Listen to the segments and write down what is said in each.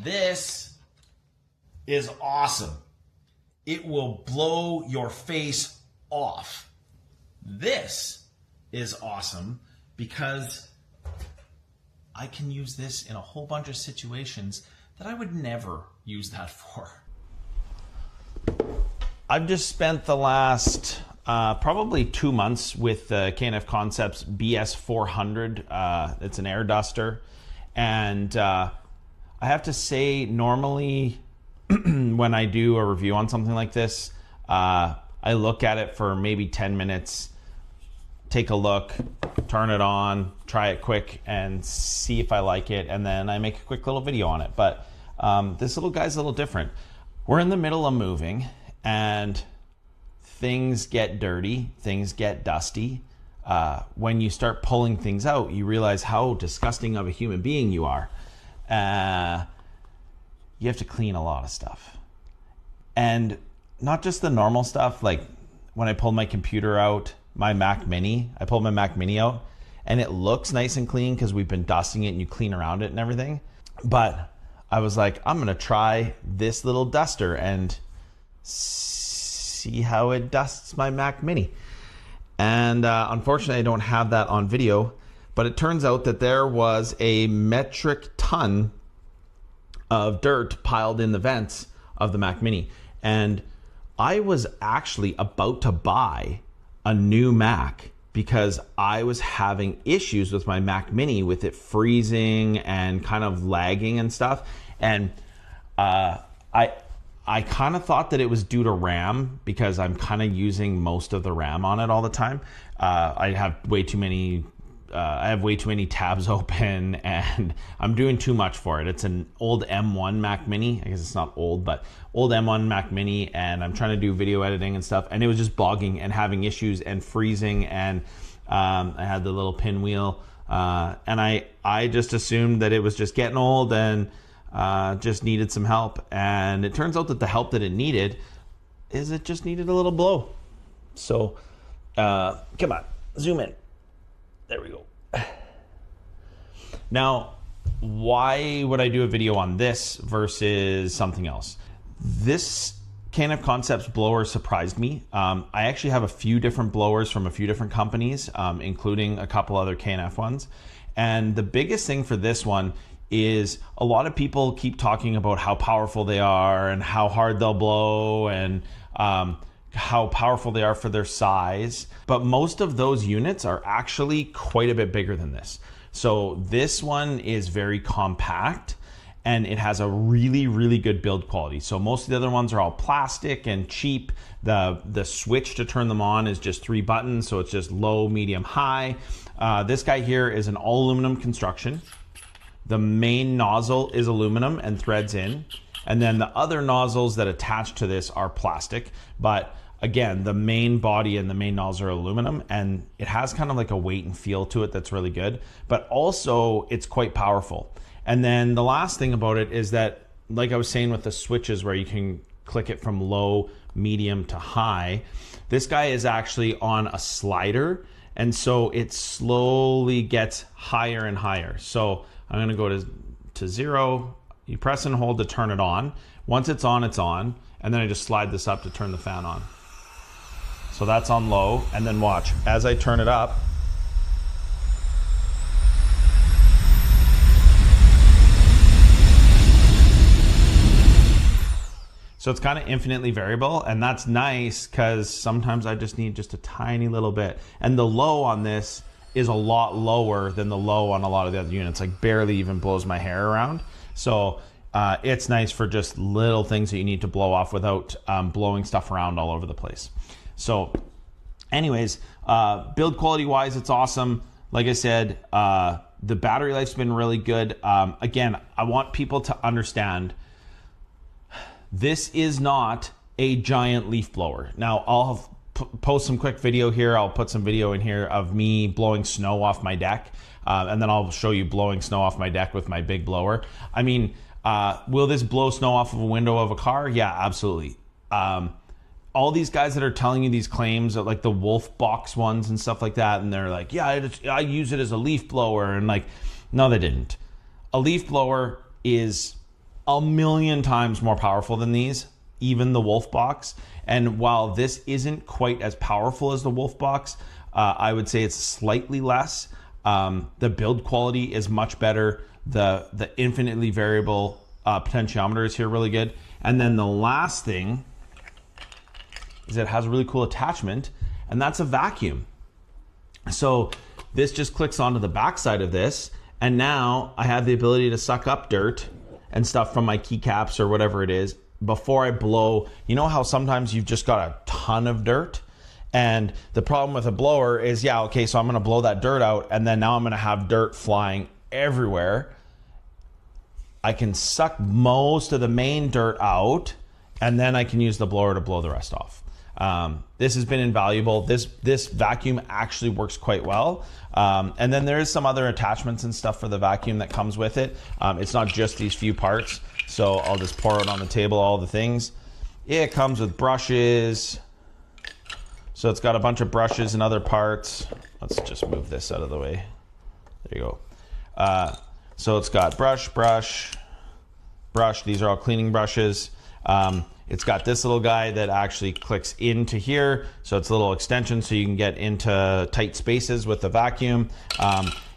This is awesome. It will blow your face off. This is awesome because I can use this in a whole bunch of situations that I would never use that for. I've just spent the last probably 2 months with the K&F Concepts BS400. It's an air duster. And I have to say, normally when I do a review on something like this, I look at it for maybe 10 minutes, take a look, turn it on, try it quick, and see if I like it, and then I make a quick little video on it. But this little guy's a little different. We're in the middle of moving, and things get dirty, things get dusty. When you start pulling things out, you realize how disgusting of a human being you are. You have to clean a lot of stuff. And not just the normal stuff, like when I pulled my computer out, my Mac Mini, I pulled my Mac Mini out, and it looks nice and clean because we've been dusting it and you clean around it and everything. But I was like, I'm gonna try this little duster and see how it dusts my Mac Mini. And unfortunately, I don't have that on video, but it turns out that there was a metric ton of dirt piled in the vents of the Mac Mini. And I was actually about to buy a new Mac because I was having issues with my Mac Mini, with it freezing and kind of lagging and stuff. And I kind of thought that it was due to RAM because I'm kind of using most of the RAM on it all the time. I have way too many tabs open, and I'm doing too much for it. It's an old M1 Mac Mini. I guess it's not old, but old M1 Mac Mini, and I'm trying to do video editing and stuff, and it was just bogging and having issues and freezing, and I had the little pinwheel, and I just assumed that it was just getting old and just needed some help. And it turns out that the help that it needed is it just needed a little blow. So come on, zoom in. There we go. Now, why would I do a video on this versus something else? This K&F Concepts blower surprised me. I actually have a few different blowers from a few different companies, including a couple other K&F ones. And the biggest thing for this one is a lot of people keep talking about how powerful they are and how hard they'll blow and how powerful they are for their size. But most of those units are actually quite a bit bigger than this. So this one is very compact and it has a really, really good build quality. So most of the other ones are all plastic and cheap. The switch to turn them on is just 3 buttons. So it's just low, medium, high. This guy here is an all aluminum construction. The main nozzle is aluminum and threads in. And then the other nozzles that attach to this are plastic. But again, the main body and the main nozzle are aluminum, and it has kind of like a weight and feel to it that's really good. But also, it's quite powerful. And then the last thing about it is that, like I was saying with the switches where you can click it from low, medium to high, this guy is actually on a slider. And so it slowly gets higher and higher. So I'm gonna go to 0. You press and hold to turn it on. Once it's on, it's on. And then I just slide this up to turn the fan on. So that's on low. And then watch, as I turn it up, so it's kind of infinitely variable, and that's nice because sometimes I just need just a tiny little bit. And the low on this is a lot lower than the low on a lot of the other units, like barely even blows my hair around. So it's nice for just little things that you need to blow off without blowing stuff around all over the place. So anyways, build quality wise, it's awesome. Like I said, the battery life's been really good. Again, I want people to understand this is not a giant leaf blower. Now I'll post some quick video here. I'll put some video in here of me blowing snow off my deck. And then I'll show you blowing snow off my deck with my big blower. I mean, will this blow snow off of a window of a car? Yeah, absolutely. All these guys that are telling you these claims, like the Wolf Box ones and stuff like that, and they're like, yeah, I use it as a leaf blower, and like, no, they didn't. A leaf blower is a million times more powerful than these, even the Wolf Box. And while this isn't quite as powerful as the Wolf Box, I would say it's slightly less. The build quality is much better. The infinitely variable potentiometer is here really good. And then the last thing is it has a really cool attachment, and that's a vacuum. So this just clicks onto the backside of this, and now I have the ability to suck up dirt and stuff from my keycaps or whatever it is before I blow. You know how sometimes you've just got a ton of dirt? And the problem with a blower is, yeah, okay, so I'm gonna blow that dirt out, and then now I'm gonna have dirt flying everywhere. I can suck most of the main dirt out, and then I can use the blower to blow the rest off. This has been invaluable. This vacuum actually works quite well. And then there is some other attachments and stuff for the vacuum that comes with it. It's not just these few parts. So I'll just pour it on the table, all the things. It comes with brushes. So it's got a bunch of brushes and other parts. Let's just move this out of the way. There you go. So it's got brush. These are all cleaning brushes. It's got this little guy that actually clicks into here. So it's a little extension so you can get into tight spaces with the vacuum.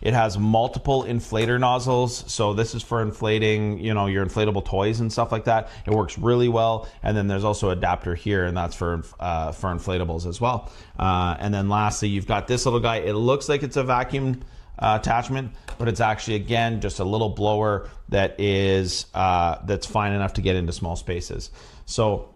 It has multiple inflator nozzles. So this is for inflating, you know, your inflatable toys and stuff like that. It works really well. And then there's also an adapter here, and that's for inflatables as well. And then lastly, you've got this little guy. It looks like it's a vacuum attachment, but it's actually, again, just a little blower that is that's fine enough to get into small spaces. So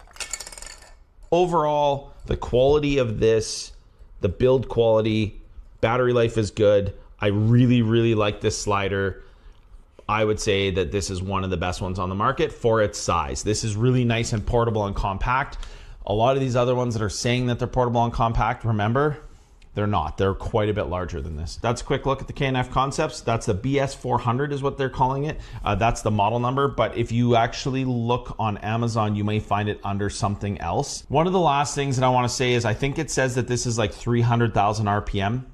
overall, the quality of this, the build quality, battery life is good. I really, really like this slider. I would say that this is one of the best ones on the market for its size. This is really nice and portable and compact. A lot of these other ones that are saying that they're portable and compact, remember, they're not. They're quite a bit larger than this. That's a quick look at the K&F Concepts. That's the BS400 is what they're calling it. That's the model number, but if you actually look on Amazon, you may find it under something else. One of the last things that I want to say is I think it says that this is like 300,000 RPM.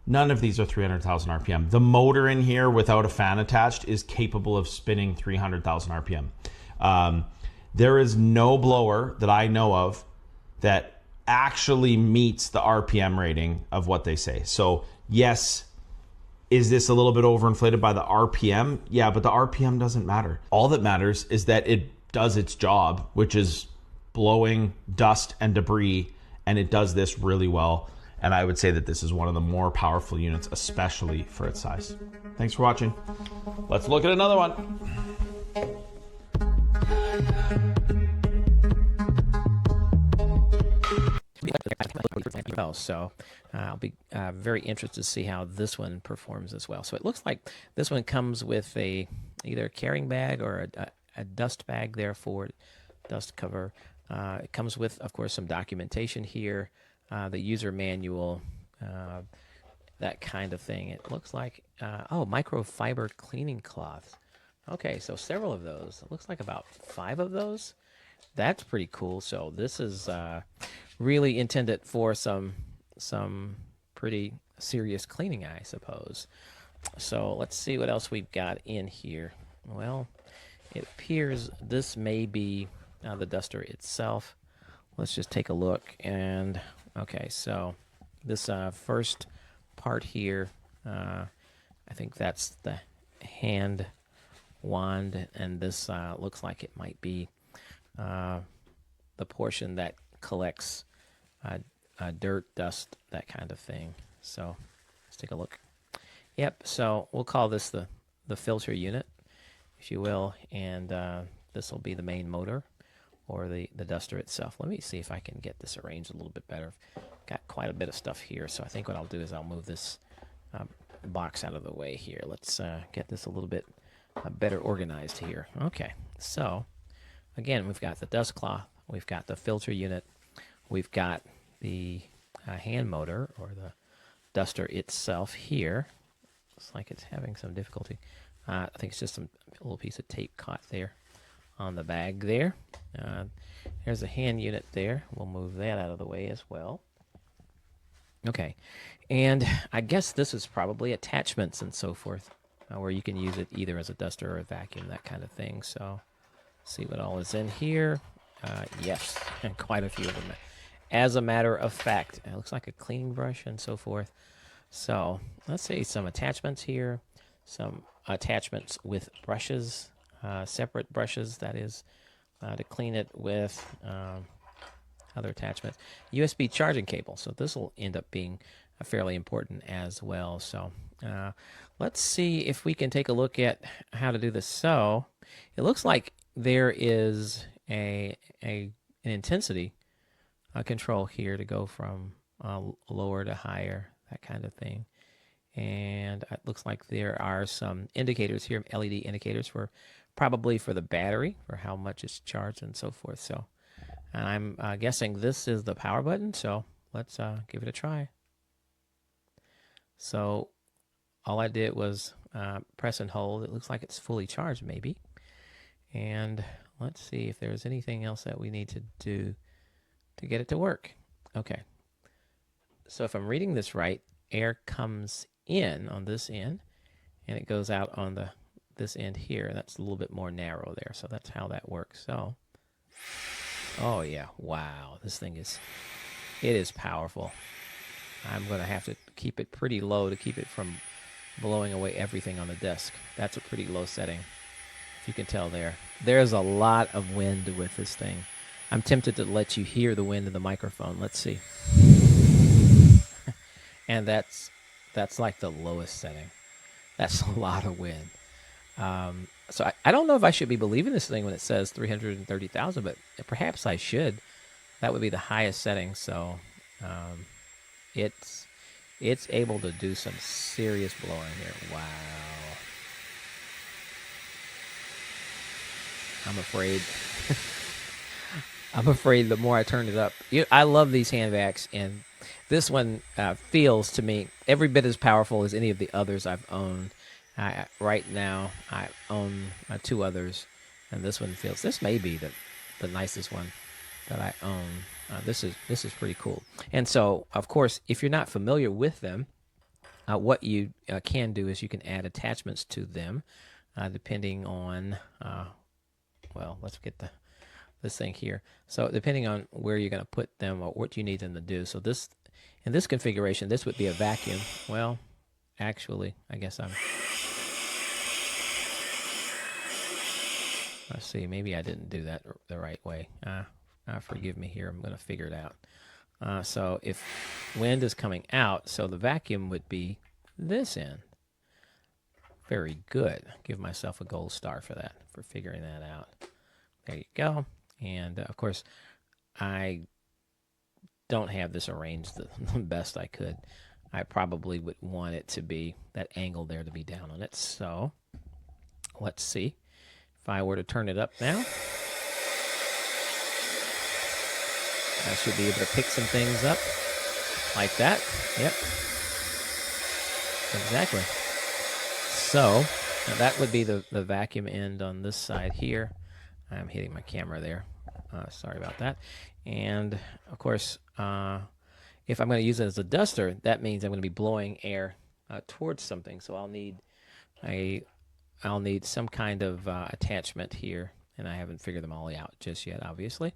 None of these are 300,000 RPM. The motor in here without a fan attached is capable of spinning 300,000 RPM. There is no blower that I know of that actually meets the RPM rating of what they say. So yes, is this a little bit overinflated by the RPM? Yeah, but the RPM doesn't matter. All that matters is that it does its job, which is blowing dust and debris, and it does this really well. And I would say that this is one of the more powerful units, especially for its size. Thanks for watching. Let's look at another one. So I'll be very interested to see how this one performs as well. So it looks like this one comes with either a carrying bag or a dust bag there for dust cover. It comes with, of course, some documentation here, the user manual, that kind of thing. It looks like, microfiber cleaning cloths. Okay, so several of those. It looks like about 5 of those. That's pretty cool. So this is really intended for some pretty serious cleaning, I suppose. So let's see what else we've got in here. Well, it appears this may be the duster itself. Let's just take a look. And okay, so this first part here, I think that's the hand wand, and this looks like it might be the portion that collects dirt, dust, that kind of thing. So let's take a look. Yep, so we'll call this the filter unit, if you will, and this will be the main motor or the duster itself. Let me see if I can get this arranged a little bit better. Got quite a bit of stuff here, so I think what I'll do is I'll move this box out of the way here. Let's get this a little bit better organized here. Okay, so again, we've got the dust cloth, we've got the filter unit, we've got the hand motor or the duster itself here. Looks like it's having some difficulty. I think it's just a little piece of tape caught there on the bag there. There's a hand unit there. We'll move that out of the way as well. Okay, and I guess this is probably attachments and so forth. where you can use it either as a duster or a vacuum, that kind of thing. So see what all is in here. Yes, and quite a few of them. As a matter of fact, it looks like a cleaning brush and so forth. So let's see some attachments here. Some attachments with brushes, separate brushes, that is, to clean it with. Other attachments. USB charging cable. So this will end up being fairly important as well. So let's see if we can take a look at how to do this. So it looks like there is an intensity control here to go from lower to higher, that kind of thing. And it looks like there are some indicators here, LED indicators probably for the battery, for how much it's charged and so forth. So I'm guessing this is the power button, so let's give it a try. So all I did was press and hold. It looks like it's fully charged, maybe. And let's see if there's anything else that we need to do to get it to work. Okay. So if I'm reading this right, air comes in on this end, and it goes out on this end here. That's a little bit more narrow there, so that's how that works. So, oh yeah, wow, this thing it is powerful. I'm going to have to keep it pretty low to keep it from blowing away everything on the desk. That's a pretty low setting, if you can tell there. There's a lot of wind with this thing. I'm tempted to let you hear the wind in the microphone. Let's see. And that's like the lowest setting. That's a lot of wind. So I don't know if I should be believing this thing when it says 330,000, but perhaps I should. That would be the highest setting. So it's able to do some serious blowing here. Wow. I'm afraid the more I turn it up. I love these hand vacs, and this one feels to me every bit as powerful as any of the others I've owned. Right now, I own 2 others, and this one feels. This may be the nicest one that I own. This is pretty cool. And so, of course, if you're not familiar with them, what you can do is you can add attachments to them, depending on. Well, let's get this thing here. So depending on where you're going to put them or what you need them to do. So this, in this configuration, this would be a vacuum. Well, actually, I guess let's see, maybe I didn't do that the right way. Forgive me here. I'm going to figure it out. So if wind is coming out, so the vacuum would be this end. Very good. Give myself a gold star for that, for figuring that out. There you go. And of course, I don't have this arranged the best I could. I probably would want it to be, that angle there to be down on it. So let's see. If I were to turn it up now, I should be able to pick some things up like that. Yep. Exactly. So that would be the vacuum end on this side here. I'm hitting my camera there. Sorry about that. And of course, if I'm going to use it as a duster, that means I'm going to be blowing air towards something. So I'll need some kind of attachment here, and I haven't figured them all out just yet. Obviously,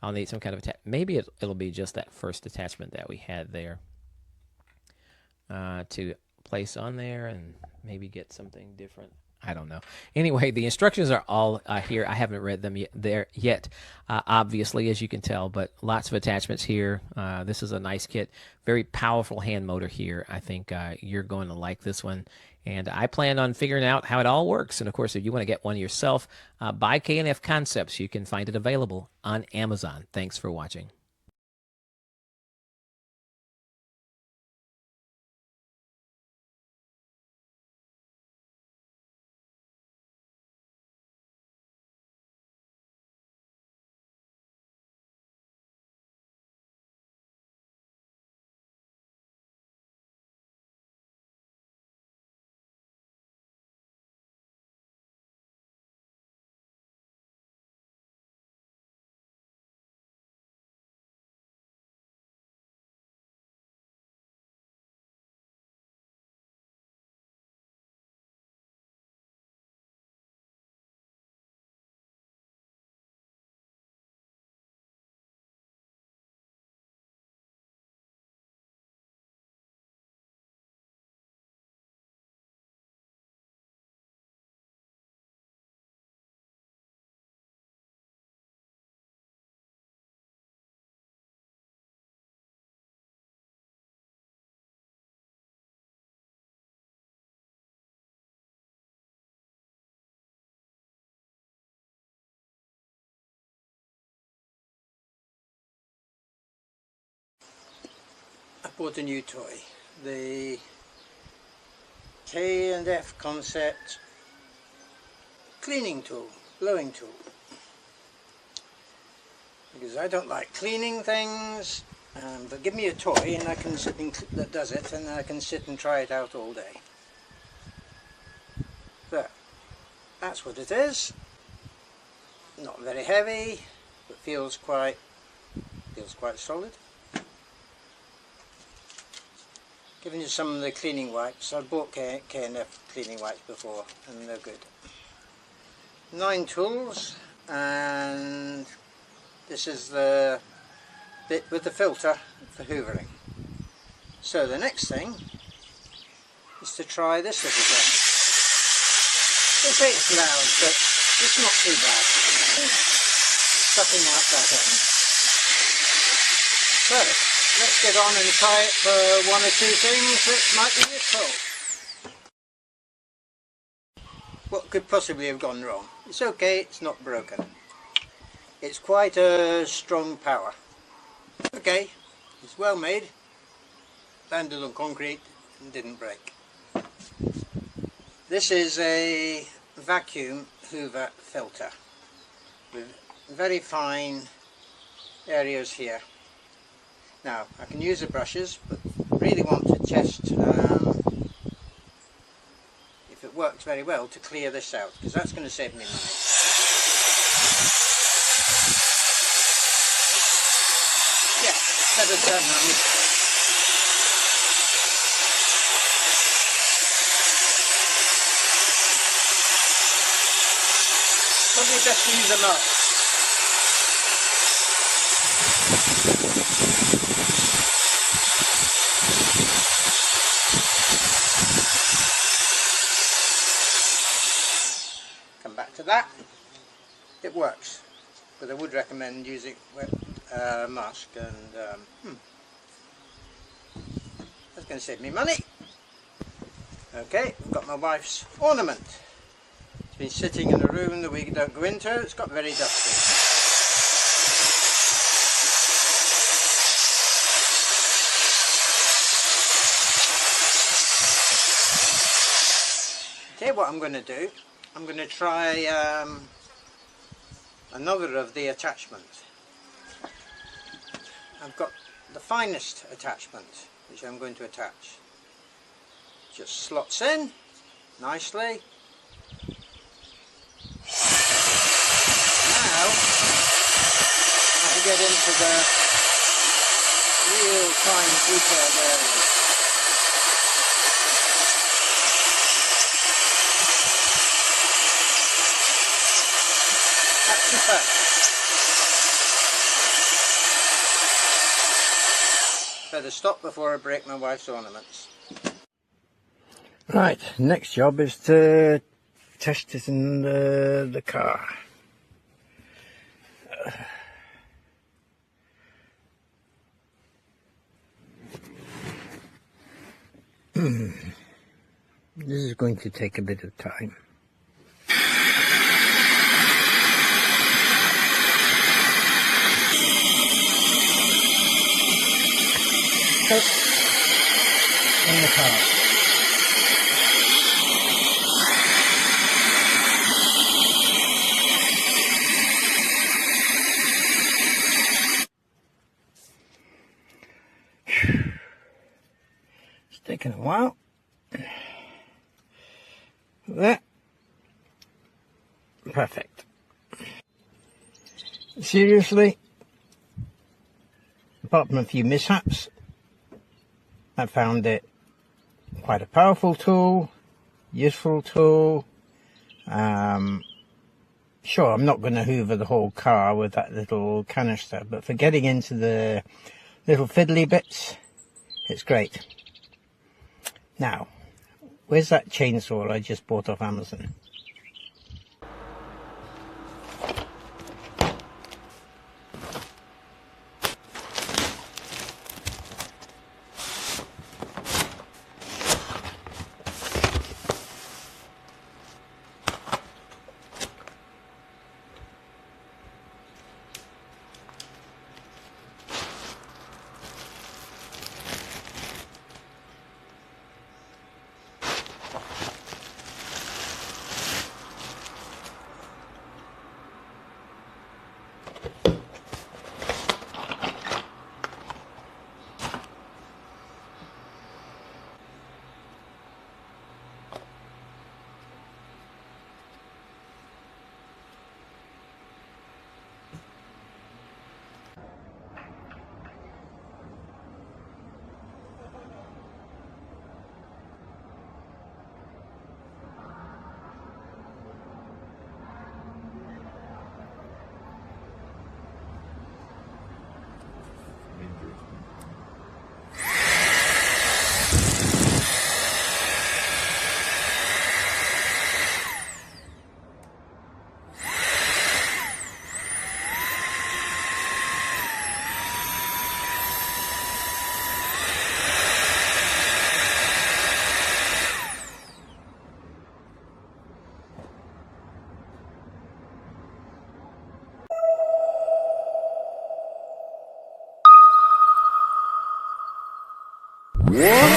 I'll need some kind of maybe it'll be just that first attachment that we had there to place on there, and maybe get something different. I don't know. Anyway, the instructions are all here. I haven't read them yet, obviously, as you can tell, but lots of attachments here. This is a nice kit. Very powerful hand motor here. I think you're going to like this one. And I plan on figuring out how it all works. And, of course, if you want to get one yourself, buy K&F Concepts. You can find it available on Amazon. Thanks for watching. bought a new toy, the K&F Concept cleaning tool, blowing tool, because I don't like cleaning things, but give me a toy and I can sit and that does it, and I can sit and try it out all day. So that's what it is. Not very heavy, but feels quite solid. Giving you some of the cleaning wipes. I bought K&F cleaning wipes before and they're good. 9 tools, and this is the bit with the filter for hoovering. So the next thing is to try this little thing. They say it's loud, but it's not too bad. Sucking out better. So let's get on and try it for 1 or 2 things that might be useful. What could possibly have gone wrong? It's okay, it's not broken. It's quite a strong power. Okay, it's well made, landed on concrete and didn't break. This is a vacuum hoover filter with very fine areas here. Now I can use the brushes, but really want to test if it works very well to clear this out, because that's going to save me money. Yeah, better turn on. Probably best to use a mask. Come back to that. It works, but I would recommend using a mask, and that's going to save me money. Okay, I've got my wife's ornament. It's been sitting in a room that we don't go into. It's got very dusty. Tell you what I'm going to do. I'm going to try another of the attachments. I've got the finest attachment, which I'm going to attach. Just slots in nicely. Now I can get into the real fine detailed areas. That's the fact. Better stop before I break my wife's ornaments. Right, next job is to test it in the car. This is going to take a bit of time. In the car. It's taken a while. There. Perfect. Seriously, apart from a few mishaps, I found it quite a powerful tool, useful tool. Sure, I'm not going to hoover the whole car with that little canister, but for getting into the little fiddly bits, it's great. Now, where's that chainsaw I just bought off Amazon? What?